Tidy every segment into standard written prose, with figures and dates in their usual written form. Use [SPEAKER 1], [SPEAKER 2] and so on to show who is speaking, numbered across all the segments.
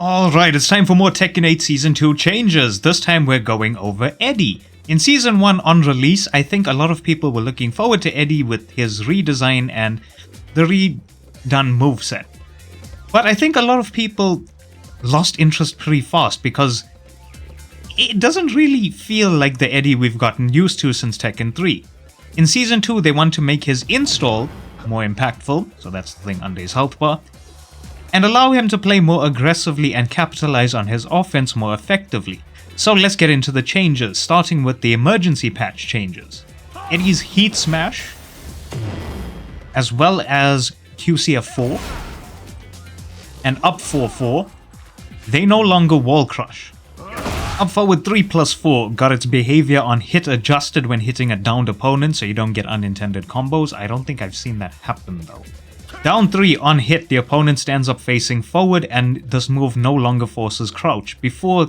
[SPEAKER 1] Alright, it's time for more Tekken 8 Season 2 changes. This time we're going over Eddy. In Season 1 on release, I think a lot of people were looking forward to Eddy with his redesign and the redone moveset. But I think a lot of people lost interest pretty fast because it doesn't really feel like the Eddy we've gotten used to since Tekken 3. In Season 2, they want to make his install more impactful, so that's the thing under his health bar, and allow him to play more aggressively and capitalize on his offense more effectively. So let's get into the changes, starting with the emergency patch changes. Eddy's Heat Smash, as well as QCF4 and Up 4-4, they no longer Wall Crush. Up forward 3+4 got its behavior on hit adjusted when hitting a downed opponent so you don't get unintended combos. I don't think I've seen that happen though. Down 3 on hit, the opponent stands up facing forward and this move no longer forces crouch. Before,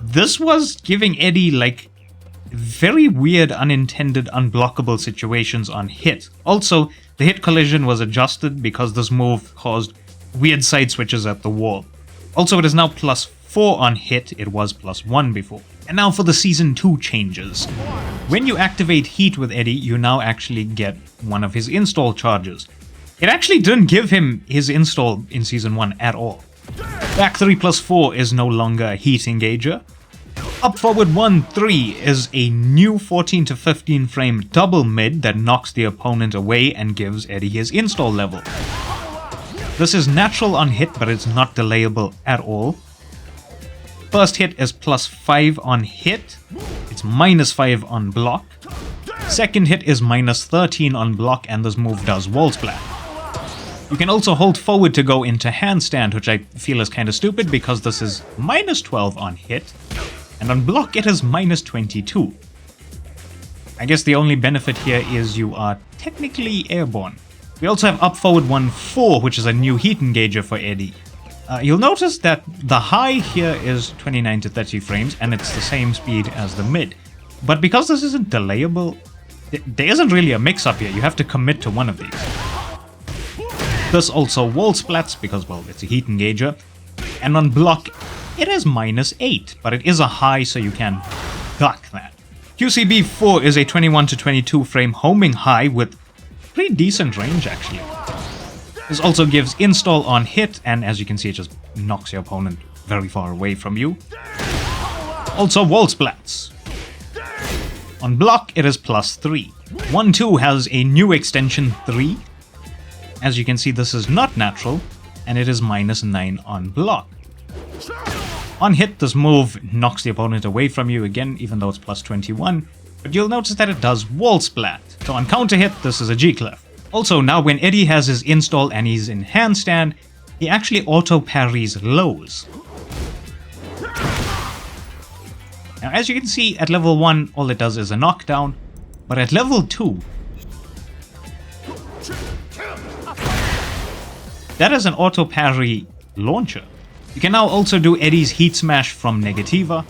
[SPEAKER 1] this was giving Eddy like very weird unintended unblockable situations on hit. Also, the hit collision was adjusted because this move caused weird side switches at the wall. Also, it is now +4 on hit, it was +1 before. And now for the Season 2 changes. When you activate Heat with Eddy, you now actually get one of his install charges. It actually didn't give him his install in Season 1 at all. Back 3+4 is no longer a Heat engager. Up forward 1-3 is a new 14 to 15 frame double mid that knocks the opponent away and gives Eddy his install level. This is natural on hit, but it's not delayable at all. First hit is +5 on hit, it's -5 on block. Second hit is -13 on block, and this move does wall splat. You can also hold forward to go into handstand, which I feel is kind of stupid because this is -12 on hit, and on block it is -22. I guess the only benefit here is you are technically airborne. We also have up forward 1-4, which is a new heat engager for Eddy. You'll notice that the high here is 29 to 30 frames, and it's the same speed as the mid. But because this isn't delayable, there isn't really a mix-up here. You have to commit to one of these. This also wall splats because, well, it's a heat engager. And on block, it is -8, but it is a high, so you can duck that. QCB4 is a 21 to 22 frame homing high with pretty decent range, actually. This also gives install on hit, and as you can see, it just knocks your opponent very far away from you. Also wall splats. On block, it is +3. 1-2 has a new extension 3. As you can see, this is not natural, and it is -9 on block. On hit, this move knocks the opponent away from you again, even though it's +21, but you'll notice that it does wall splat. So on counter hit, this is a G-Clef. Also, now when Eddy has his install and he's in handstand, he actually auto parries lows. Now as you can see, at level 1, all it does is a knockdown, but at level 2, that is an auto parry launcher. You can now also do Eddy's Heat Smash from Negativa,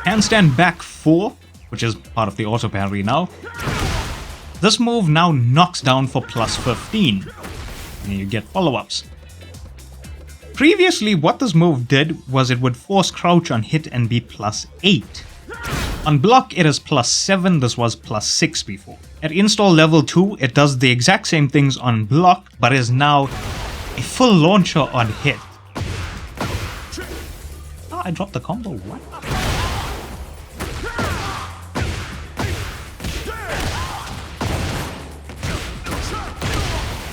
[SPEAKER 1] handstand back 4, which is part of the auto parry now. This move now knocks down for +15, and you get follow-ups. Previously, what this move did was it would force crouch on hit and be +8. On block, it is +7, this was +6 before. At install level 2, it does the exact same things on block, but is now a full launcher on hit. Oh, I dropped the combo, what?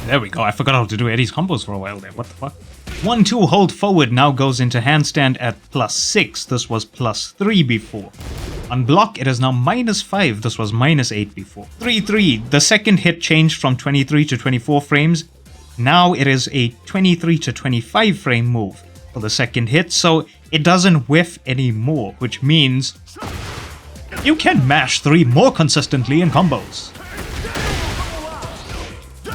[SPEAKER 1] There we go, I forgot how to do Eddy's combos for a while there, what the fuck? 1-2 hold forward now goes into handstand at +6, this was +3 before. On block, it is now -5, this was -8 before. 3-3, the second hit changed from 23 to 24 frames, now it is a 23 to 25 frame move for the second hit, so it doesn't whiff anymore, which means you can mash 3 more consistently in combos.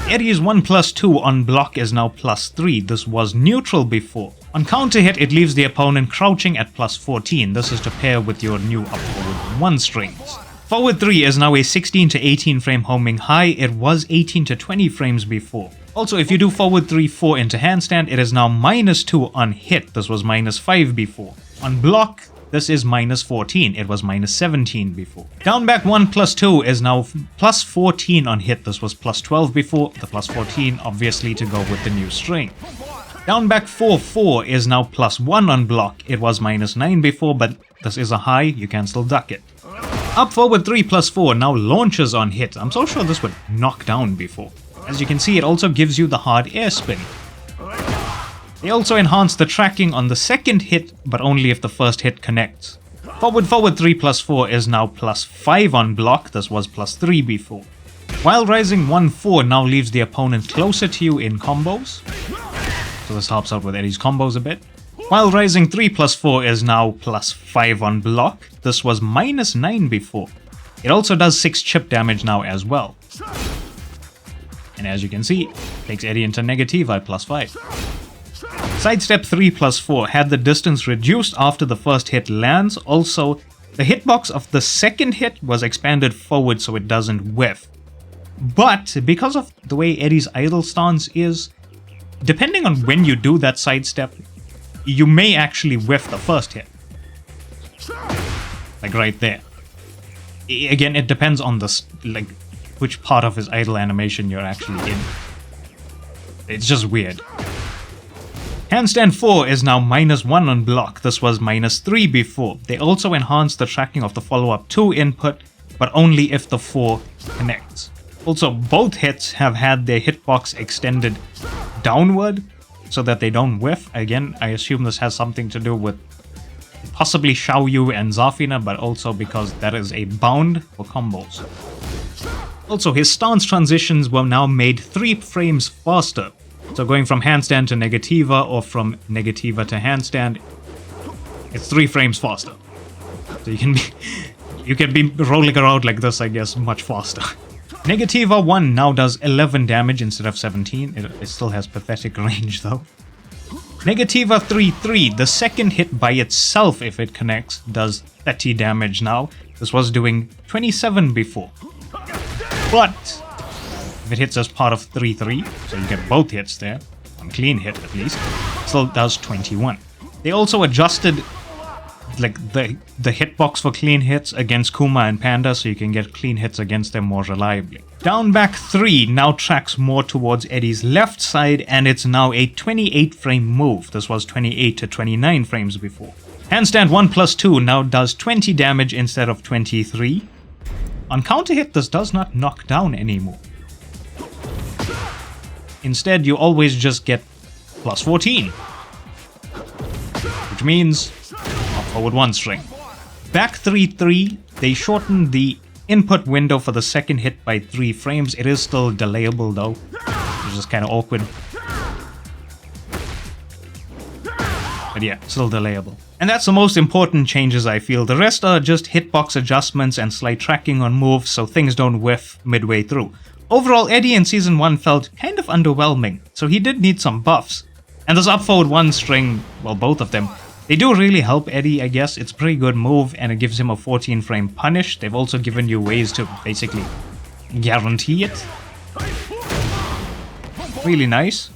[SPEAKER 1] Eddy's 1+2 on block is now +3, this was neutral before. On counter hit, it leaves the opponent crouching at +14, this is to pair with your new up forward 1 strings. Forward 3 is now a 16 to 18 frame homing high, it was 18 to 20 frames before. Also, if you do forward 3-4 into handstand, it is now -2 on hit. This was -5 before. On block, this is -14. It was -17 before. Down back 1 +2 is now +14 on hit. This was +12 before. The +14 obviously to go with the new string. Down back 4-4 is now +1 on block. It was -9 before, but this is a high. You can still duck it. Up forward 3 +4 now launches on hit. I'm so sure this would knock down before. As you can see, it also gives you the hard air spin. They also enhance the tracking on the second hit, but only if the first hit connects. Forward 3 +4 is now +5 on block. This was +3 before. While rising 1-4 now leaves the opponent closer to you in combos. So this helps out with Eddy's combos a bit. While rising 3 +4 is now +5 on block. This was -9 before. It also does 6 chip damage now as well. And as you can see, takes Eddy into negative at +5. Sidestep 3 +4 had the distance reduced after the first hit lands. Also, the hitbox of the second hit was expanded forward so it doesn't whiff. But because of the way Eddy's idle stance is, depending on when you do that sidestep, you may actually whiff the first hit. Like right there. Again, it depends on which part of his idle animation you're actually in. It's just weird. Handstand 4 is now -1 on block. This was -3 before. They also enhanced the tracking of the follow-up 2 input, but only if the 4 connects. Also, both hits have had their hitbox extended downward so that they don't whiff. Again, I assume this has something to do with possibly Xiaoyu and Zafina, but also because that is a bound for combos. Also, his stance transitions were now made 3 frames faster. So going from handstand to negativa or from negativa to handstand, it's 3 frames faster. So you can be rolling around like this, I guess, much faster. Negativa 1 now does 11 damage instead of 17. It still has pathetic range though. Negativa 3-3, the second hit by itself, if it connects, does 30 damage now. This was doing 27 before. But if it hits as part of 3-3, so you get both hits there, on clean hit at least, still does 21. They also adjusted the hitbox for clean hits against Kuma and Panda, so you can get clean hits against them more reliably. Down back 3 now tracks more towards Eddy's left side, and it's now a 28 frame move. This was 28 to 29 frames before. Handstand 1 +2 now does 20 damage instead of 23. On counter hit, this does not knock down anymore. Instead, you always just get +14, which means up forward 1 string. Back 3-3, they shortened the input window for the second hit by 3 frames. It is still delayable though, which is kind of awkward. But yeah, still delayable. And that's the most important changes, I feel. The rest are just hitbox adjustments and slight tracking on moves so things don't whiff midway through. Overall, Eddy in Season 1 felt kind of underwhelming, so he did need some buffs. And this up forward 1 string, well, both of them, they do really help Eddy, I guess. It's a pretty good move, and it gives him a 14 frame punish. They've also given you ways to basically guarantee it. Really nice.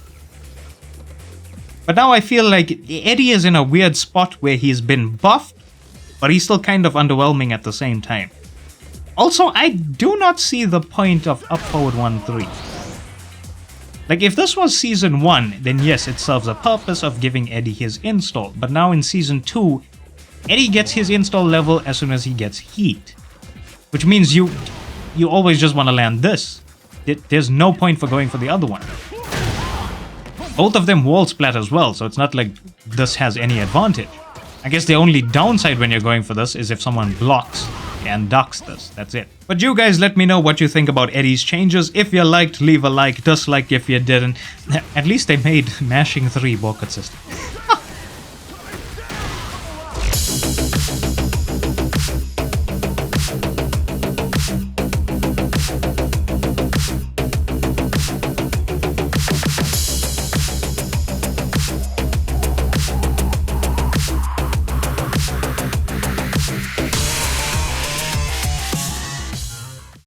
[SPEAKER 1] But now I feel like Eddy is in a weird spot where he's been buffed, but he's still kind of underwhelming at the same time. Also, I do not see the point of up forward 1-3. Like, if this was Season 1, then yes, it serves a purpose of giving Eddy his install. But now in Season 2, Eddy gets his install level as soon as he gets heat. Which means you always just want to land this. There's no point for going for the other one. Both of them wall splat as well, so it's not like this has any advantage. I guess the only downside when you're going for this is if someone blocks and ducks this. That's it. But you guys let me know what you think about Eddy's changes. If you liked, leave a like. Dislike if you didn't. At least they made mashing 3 more consistent.